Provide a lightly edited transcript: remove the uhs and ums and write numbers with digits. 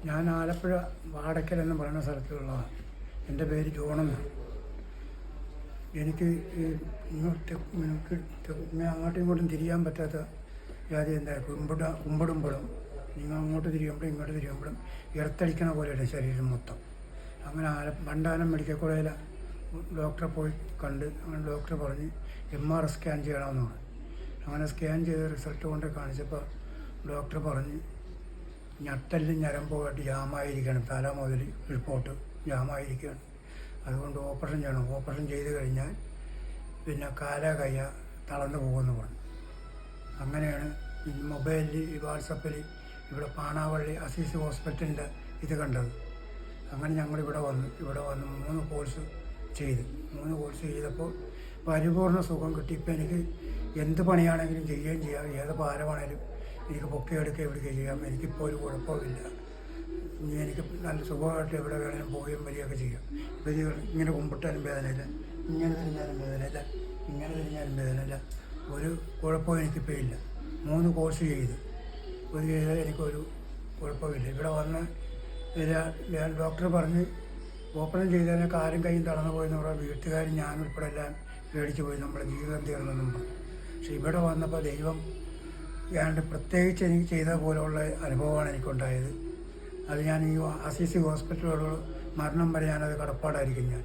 ഞാൻ ആലപ്പുഴ വാടക്കൽ എന്ന് പറയുന്ന സ്ഥലത്തുള്ളതാണ്. എൻ്റെ പേര് ജോണെന്നാണ്. എനിക്ക് അങ്ങോട്ടും ഇങ്ങോട്ടും തിരിയാൻ പറ്റാത്ത ജാതി എന്തായി കുമ്പിടുമ്പോഴും നിങ്ങൾ അങ്ങോട്ട് തിരിയുമ്പോഴും ഇങ്ങോട്ട് തിരിയുമ്പോഴും ഇറത്തടിക്കണ പോലെയാണ് ശരീരം മൊത്തം. അങ്ങനെ വണ്ടാനം മെഡിക്കൽ കോളേജിൽ ഡോക്ടറെ പോയി കണ്ട് അങ്ങനെ ഡോക്ടർ പറഞ്ഞ് MRI സ്കാൻ ചെയ്യണമെന്ന് പറഞ്ഞു. അങ്ങനെ സ്കാൻ ചെയ്ത് റിസൾട്ട് കൊണ്ട് കാണിച്ചപ്പോൾ ഡോക്ടർ പറഞ്ഞ് ഞെട്ടലും ഞരമ്പുമായിട്ട് ജാമായിരിക്കണം, തല മുതൽ റിപ്പോർട്ട് ജാമായിരിക്കുകയാണ്, അതുകൊണ്ട് ഓപ്പറേഷൻ ചെയ്യണം. ഓപ്പറേഷൻ ചെയ്ത് കഴിഞ്ഞാൽ പിന്നെ കാല കയ്യ തളർന്നു പോകുമെന്ന് പറഞ്ഞു. അങ്ങനെയാണ് ഈ മൊബൈലിൽ ഈ വാട്സപ്പിൽ ഇവിടെ പാണാവള്ളി അസീസ് ഹോസ്പിറ്റലിൻ്റെ ഇത് കണ്ടത്. അങ്ങനെ ഞങ്ങളിവിടെ വന്ന് 3 കോഴ്സ് ചെയ്തപ്പോൾ പരിപൂർണ്ണ സുഖം കിട്ടി. ഇപ്പം എനിക്ക് എന്ത് പണിയാണെങ്കിലും ചെയ്യുകയും ചെയ്യാം, ഏത് ഭാരമാണെങ്കിലും എനിക്ക് പൊക്കിയെടുക്കുക എവിടേക്ക് ചെയ്യാം. എനിക്കിപ്പോൾ ഒരു കുഴപ്പമില്ല. ഇനി എനിക്ക് നല്ല സുഖമായിട്ട് എവിടെ വേണമെങ്കിലും പോവുകയും വരികയൊക്കെ ചെയ്യാം. ഇപ്പോൾ ഇത് ഇങ്ങനെ കുമ്പിട്ടാലും വേദനയില്ല, ഇങ്ങനെ തിരിഞ്ഞാലും വേദനയില്ല, ഇങ്ങനെ തിരിഞ്ഞാലും വേദനയില്ല, ഒരു കുഴപ്പവും എനിക്കിപ്പോൾ ഇല്ല. 3 കോഴ്സ് ചെയ്ത് എനിക്കൊരു കുഴപ്പമില്ല. ഇവിടെ വന്ന് ഡോക്ടർ പറഞ്ഞ് ഓപ്പറേഷൻ ചെയ്തതിനെ കാലും കൈയും തളർന്നു പോയെന്ന് പറഞ്ഞാൽ വീട്ടുകാരും ഞാനുൾപ്പെടെ എല്ലാം പേടിച്ചു പോയി, നമ്മുടെ ജീവിതം തീർന്നെന്നും പറഞ്ഞു. പക്ഷെ ഇവിടെ വന്നപ്പോൾ ദൈവം പ്രത്യേകിച്ച് എനിക്ക് ചെയ്ത പോലെയുള്ള അനുഭവമാണ് എനിക്കുണ്ടായത്. അത് ഞാൻ ഈ അസീസി ഹോസ്പിറ്റലുകളോട് മരണം വരെ ഞാനത് കടപ്പാടായിരിക്കും ഞാൻ.